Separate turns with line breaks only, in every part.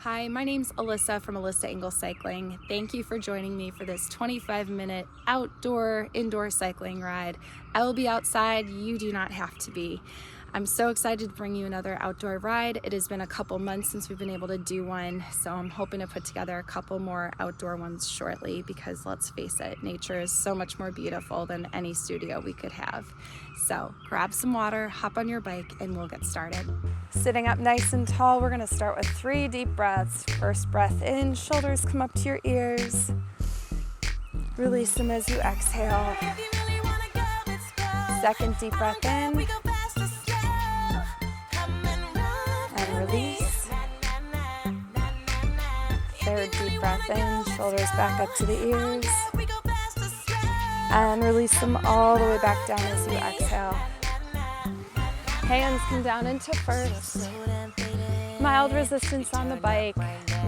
Hi, my name's Alyssa from Alyssa Engle Cycling. Thank you for joining me for this 25-minute indoor cycling ride. I will be outside, you do not have to be. I'm so excited to bring you another outdoor ride. It has been a couple months since we've been able to do one, so I'm hoping to put together a couple more outdoor ones shortly because let's face it, nature is so much more beautiful than any studio we could have. So grab some water, hop on your bike, and we'll get started. Sitting up nice and tall, we're gonna start with 3 deep breaths. First breath in, shoulders come up to your ears. Release them as you exhale. Second deep breath in. And release. Third deep breath in, shoulders back up to the ears. And release them all the way back down as you exhale. Hands come down into first. Mild resistance on the bike.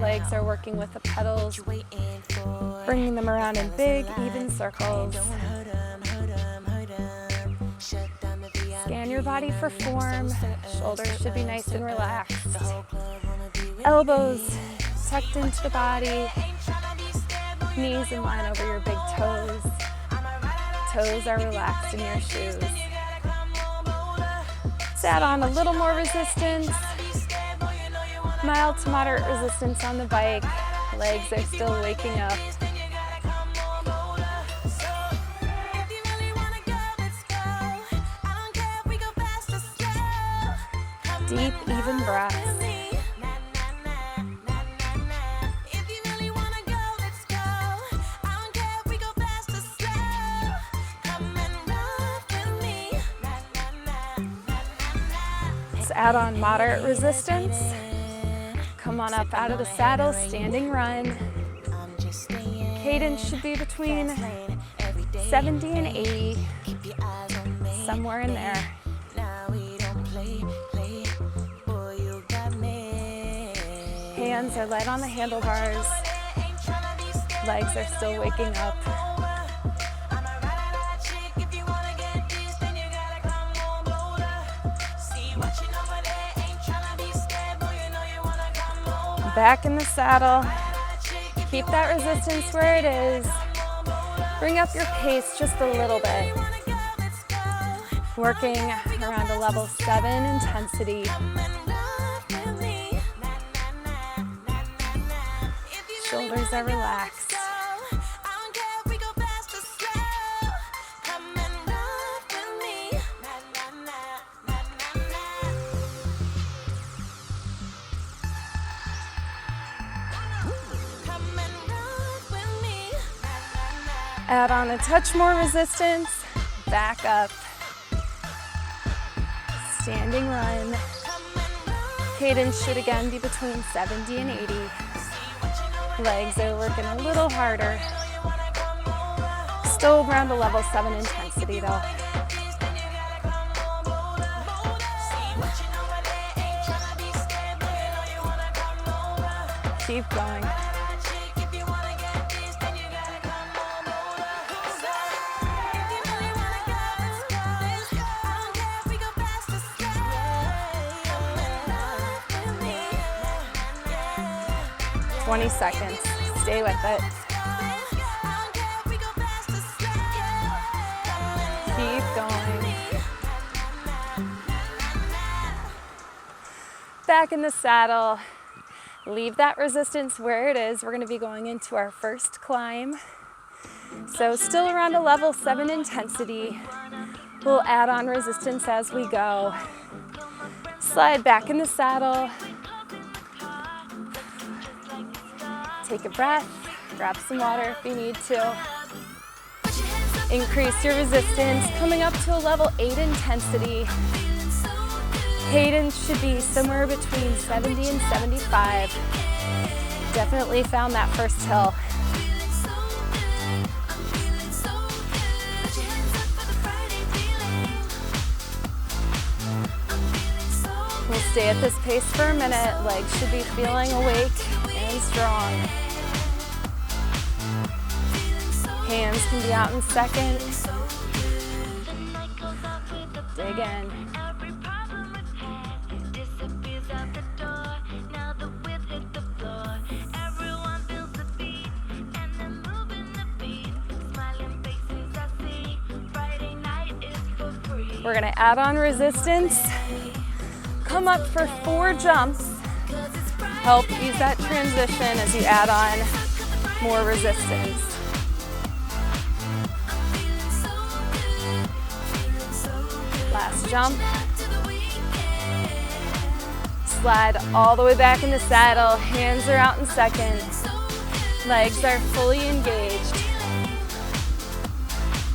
Legs are working with the pedals, bringing them around in big, even circles. Scan your body for form. Shoulders should be nice and relaxed. Elbows tucked into the body. Knees in line over your big toes. Toes are relaxed in your shoes. Let's add on a little more resistance. Mild to moderate resistance on the bike. Legs are still waking up. Deep, even breaths. Let's add on moderate resistance. Come on up out of the saddle, standing run. Cadence should be between 70 and 80, somewhere in there. Hands are light on the handlebars. Legs are still waking up. Back in the saddle. Keep that resistance where it is. Bring up your pace just a little bit. Working around a level 7 intensity. Shoulders are relaxed. Add on a touch more resistance, back up, standing run. Cadence should again be between 70 and 80. Legs are working a little harder. Still around a level 7 intensity though. Keep going. "20 seconds. Stay with it. Keep going. Back in the saddle. Leave that resistance where it is. We're going to be going into our first climb. So still around a level 7 intensity. We'll add on resistance as we go. Slide back in the saddle. Take a breath, grab some water if you need to. Increase your resistance, coming up to a level 8 intensity. Cadence should be somewhere between 70 and 75. Definitely found that first hill. We'll stay at this pace for a minute. Legs should be feeling awake and strong. Hands can be out in seconds. Dig in. We're gonna add on resistance, come up for 4 jumps, help ease that transition as you add on more resistance. Last jump. Slide all the way back in the saddle, hands are out in second, legs are fully engaged.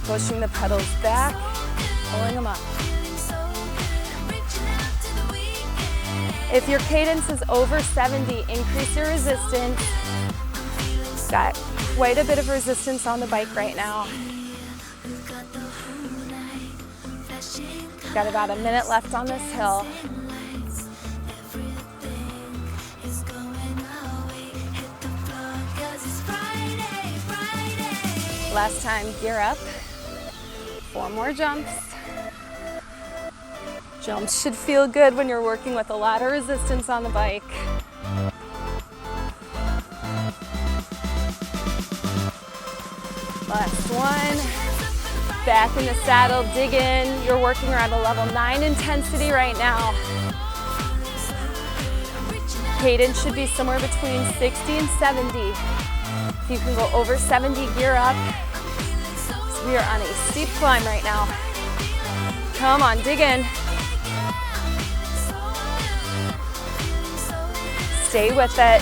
Pushing the pedals back, pulling them up. If your cadence is over 70, increase your resistance. Got quite a bit of resistance on the bike right now. Got about a minute left on this hill. Last time, gear up. 4 more jumps. Jumps should feel good when you're working with a lot of resistance on the bike. Last one. Back in the saddle, dig in. You're working around a level 9 intensity right now. Cadence should be somewhere between 60 and 70. If you can go over 70, gear up. So we are on a steep climb right now. Come on, dig in. Stay with it.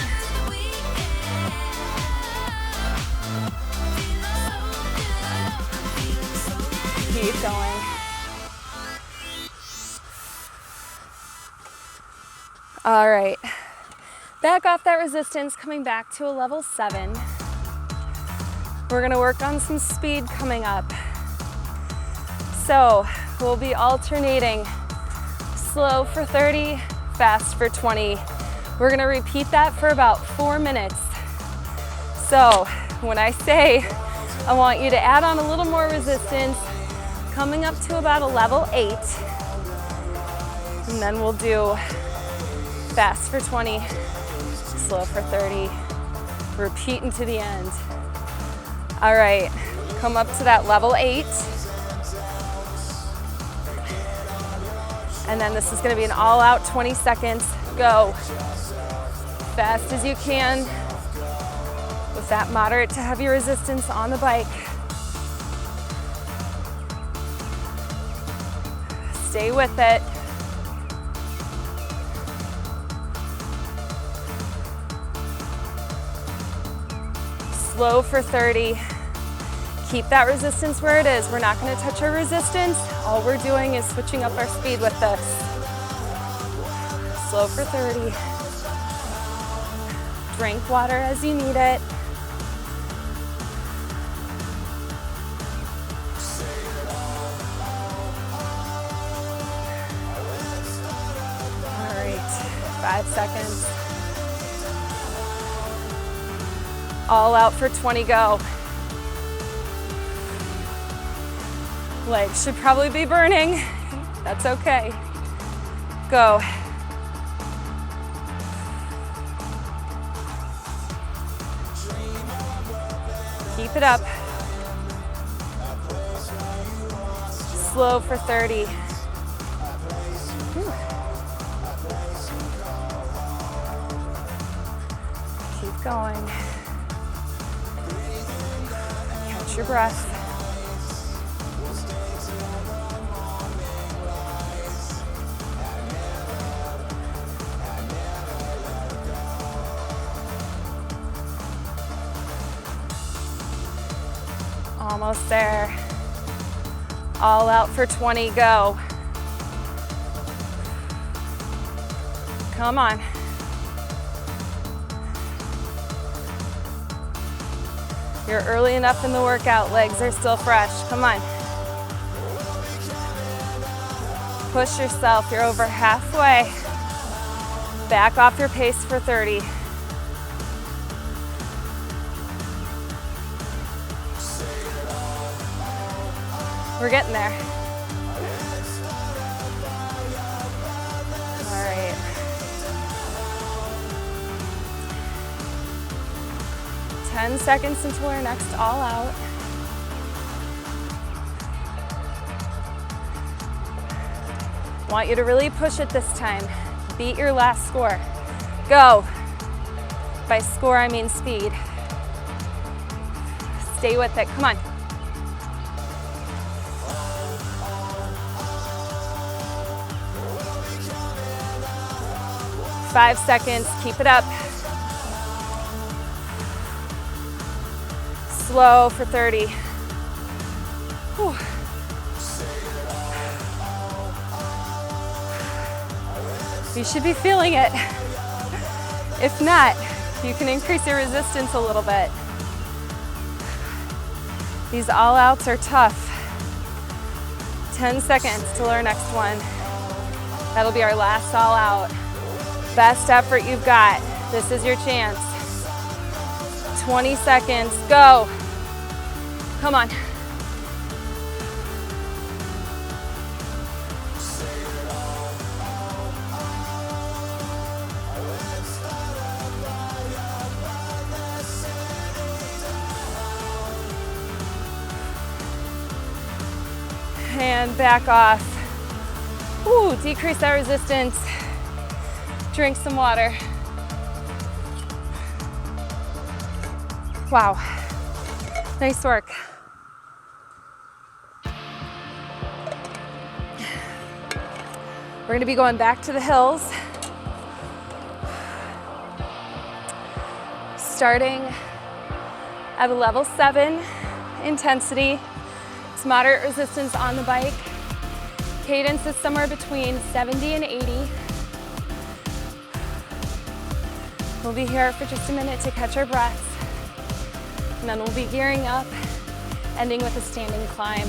Keep going. All right. Back off that resistance, coming back to a level 7. We're gonna work on some speed coming up. So we'll be alternating slow for 30, fast for 20. We're gonna repeat that for about 4 minutes. So when I say I want you to add on a little more resistance, coming up to about a level 8, and then we'll do fast for 20, slow for 30, repeat into the end. All right, come up to that level 8. And then this is gonna be an all-out 20 seconds. Go. Fast as you can with that moderate to heavy resistance on the bike. Stay with it. Slow for 30. Keep that resistance where it is. We're not going to touch our resistance. All we're doing is switching up our speed with this. Slow for 30. Drink water as you need it. All right, 5 seconds. All out for 20, go. Legs should probably be burning. That's okay. Go. Keep it up. Slow for 30. Keep going. Catch your breath. Almost there. All out for 20, go. Come on. You're early enough in the workout, legs are still fresh. Come on. Push yourself, you're over halfway. Back off your pace for 30. We're getting there. All right. Ten seconds until our next all out. Want you to really push it this time. Beat your last score. Go. By score, I mean speed. Stay with it, come on. Five seconds, keep it up. Slow for 30. Whew. You should be feeling it. If not, you can increase your resistance a little bit. These all outs are tough. 10 seconds till our next one. That'll be our last all out. Best effort you've got. This is your chance. 20 seconds, go. Come on. And back off. Ooh, decrease that resistance. Drink some water. Wow, nice work. We're gonna be going back to the hills. Starting at a level 7 intensity. It's moderate resistance on the bike. Cadence is somewhere between 70 and 80. We'll be here for just a minute to catch our breaths. And then we'll be gearing up, ending with a standing climb.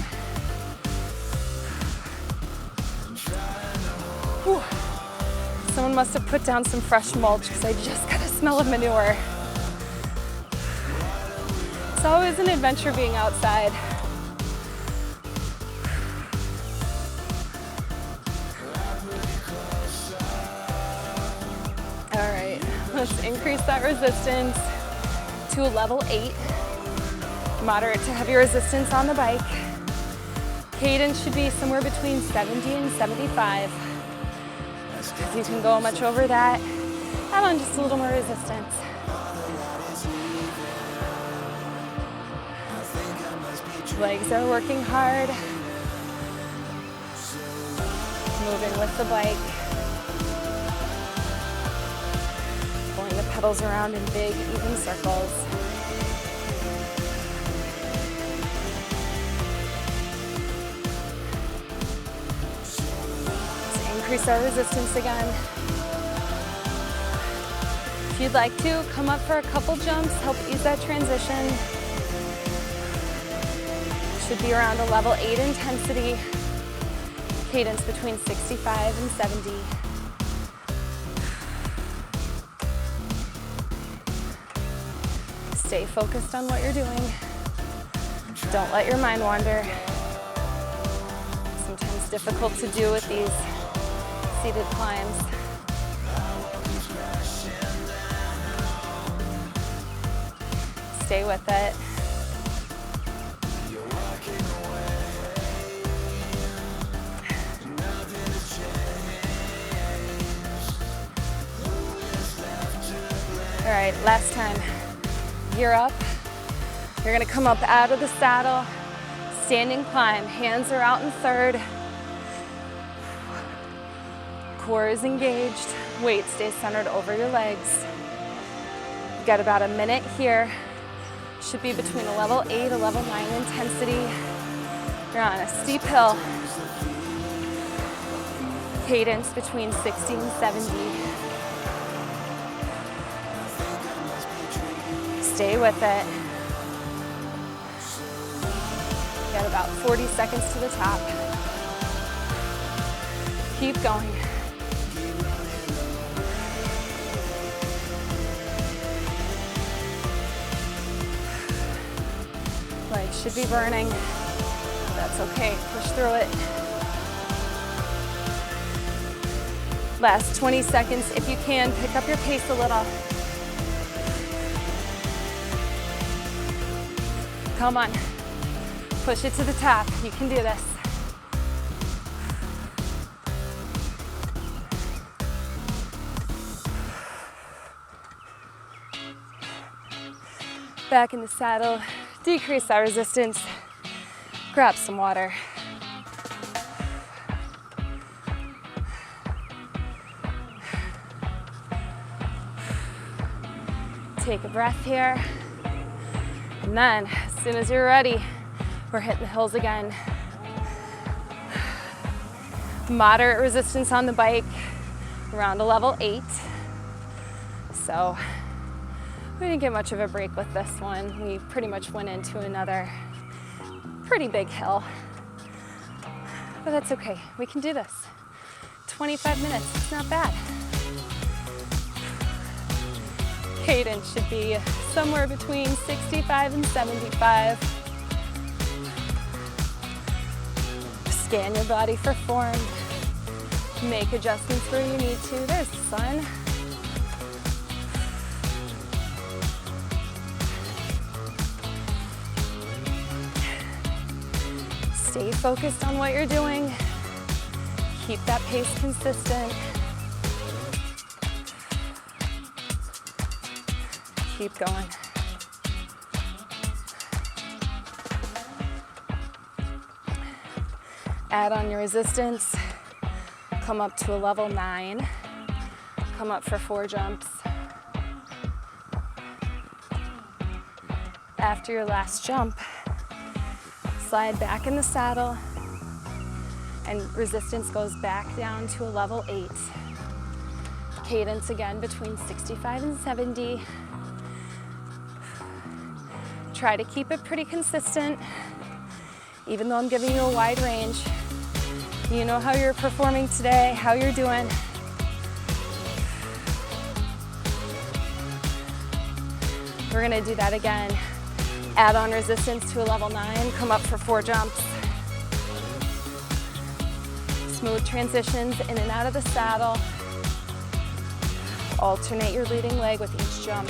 Whew. Someone must have put down some fresh mulch because I just got a smell of manure. It's always an adventure being outside. All right, let's increase that resistance to a level 8. Moderate to heavy resistance on the bike. Cadence should be somewhere between 70 and 75. You can go much over that. Add on just a little more resistance. Legs are working hard. Moving with the bike. Pulling the pedals around in big, even circles. Increase our resistance again. If you'd like to, come up for a couple jumps, help ease that transition. Should be around a level 8 intensity. Cadence between 65 and 70. Stay focused on what you're doing. Don't let your mind wander. Sometimes difficult to do with these seated climbs. Stay with it. All right, last time. Gear up. You're gonna come up out of the saddle, standing climb. Hands are out in third. Core is engaged. Weight stays centered over your legs. You've got about a minute here. Should be between a level 8, a level 9 intensity. You're on a steep hill. Cadence between 60 and 70. Stay with it. Got about 40 seconds to the top. Keep going. Legs should be burning. That's okay, push through it. Last 20 seconds, if you can, pick up your pace a little. Come on, push it to the top. You can do this. Back in the saddle, decrease that resistance, grab some water. Take a breath here. And then, as soon as you're ready, we're hitting the hills again. Moderate resistance on the bike, around a level 8. So we didn't get much of a break with this one. We pretty much went into another pretty big hill. But that's okay, we can do this. 25 minutes, it's not bad. Cadence should be somewhere between 65 and 75. Scan your body for form. Make adjustments where you need to. There's the sun. Stay focused on what you're doing. Keep that pace consistent. Keep going. Add on your resistance. Come up to a level 9. Come up for 4 jumps. After your last jump, slide back in the saddle and resistance goes back down to a level 8. Cadence again between 65 and 70. Try to keep it pretty consistent, even though I'm giving you a wide range. You know how you're performing today, how you're doing. We're gonna do that again. Add on resistance to a level 9, come up for 4 jumps. Smooth transitions in and out of the saddle. Alternate your leading leg with each jump.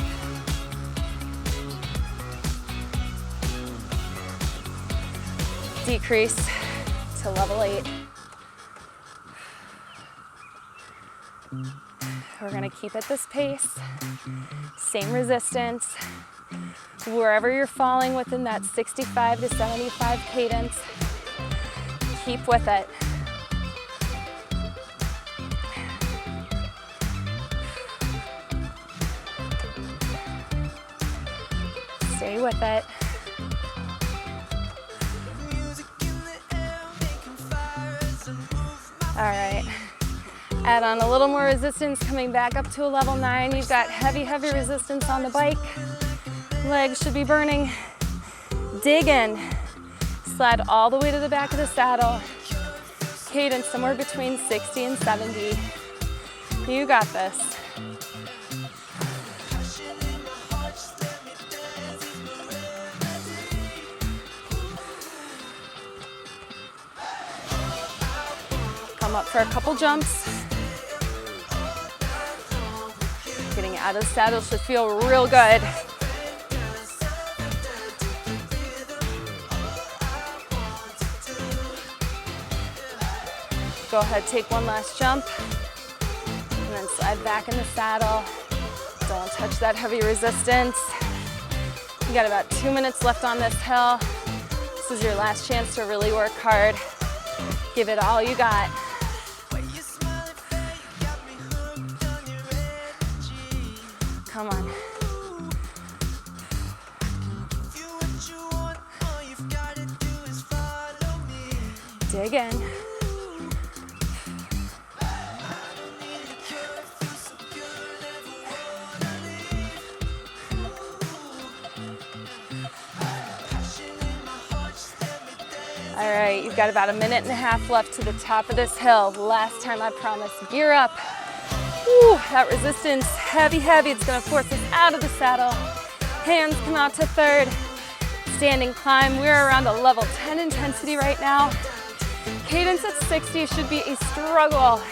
Decrease to level 8. We're gonna keep at this pace, same resistance. Wherever you're falling within that 65 to 75 cadence, keep with it. Stay with it. All right, add on a little more resistance, coming back up to a level 9. You've got heavy, heavy resistance on the bike. Legs should be burning. Dig in. Slide all the way to the back of the saddle. Cadence somewhere between 60 and 70. You got this. Come up for a couple jumps. Getting out of the saddle should feel real good. Go ahead, take one last jump, and then slide back in the saddle. Don't touch that heavy resistance. You got about 2 minutes left on this hill. This is your last chance to really work hard. Give it all you got. Come on. Dig in. All right, you've got about 1.5 minutes left to the top of this hill. Last time I promise, gear up. Whew, that resistance, heavy, heavy. It's gonna force us out of the saddle. Hands come out to 3rd. Standing climb, we're around a level 10 intensity right now. Cadence at 60 should be a struggle.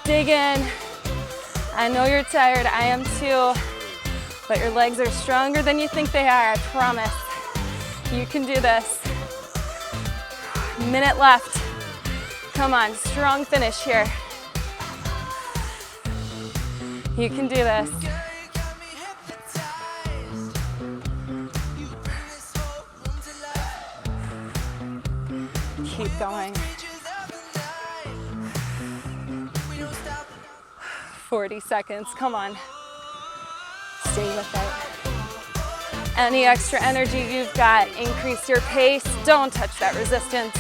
Dig in. I know you're tired, I am too, but your legs are stronger than you think they are, I promise. You can do this. 1 minute left. Come on, strong finish here. You can do this. going. 40 seconds, come on. Stay with it. Any extra energy you've got, increase your pace. Don't touch that resistance.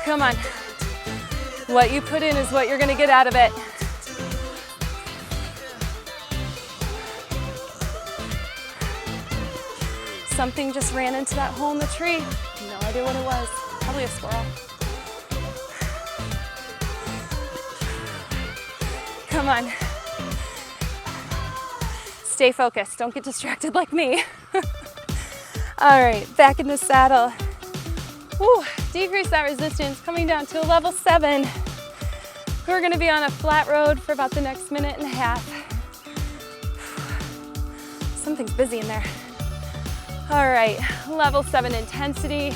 Come on. What you put in is what you're gonna get out of it. Something just ran into that hole in the tree. No idea what it was. Probably a squirrel. Come on. Stay focused. Don't get distracted like me. All right, back in the saddle. Woo, decrease that resistance, coming down to a level 7. We're gonna be on a flat road for about the next minute and a half. Something's busy in there. All right, level 7 intensity.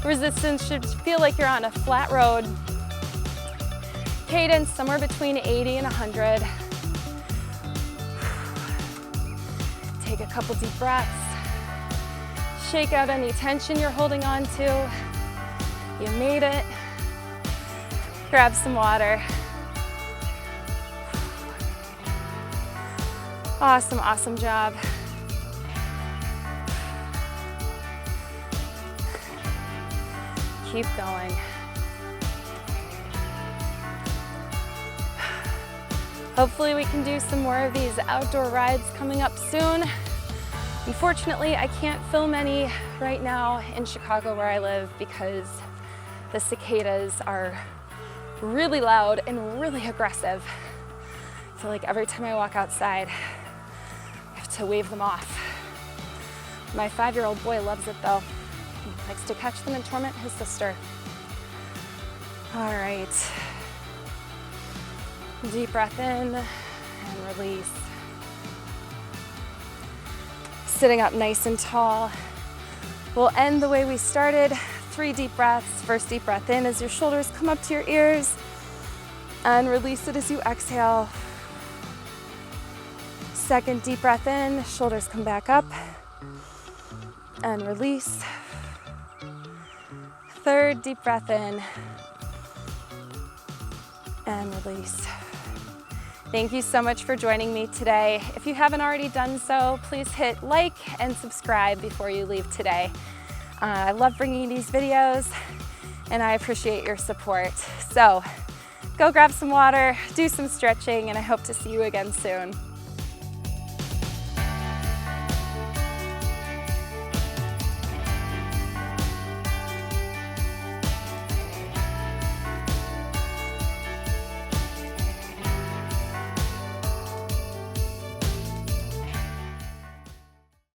Resistance should feel like you're on a flat road. Cadence somewhere between 80 and 100. Take a couple deep breaths. Shake out any tension you're holding on to. You made it. Grab some water. Awesome, awesome job. Keep going. Hopefully we can do some more of these outdoor rides coming up soon. Unfortunately, I can't film any right now in Chicago where I live because the cicadas are really loud and really aggressive. I feel like every time I walk outside, I have to wave them off. My 5-year-old boy loves it though. He likes to catch them and torment his sister. All right. Deep breath in and release. Sitting up nice and tall. We'll end the way we started. 3 deep breaths. First deep breath in as your shoulders come up to your ears, and release it as you exhale. Second deep breath in, shoulders come back up, and release. Third deep breath in, and release. Thank you so much for joining me today. If you haven't already done so, please hit like and subscribe before you leave today. I love bringing these videos and I appreciate your support. So go grab some water, do some stretching, and I hope to see you again soon.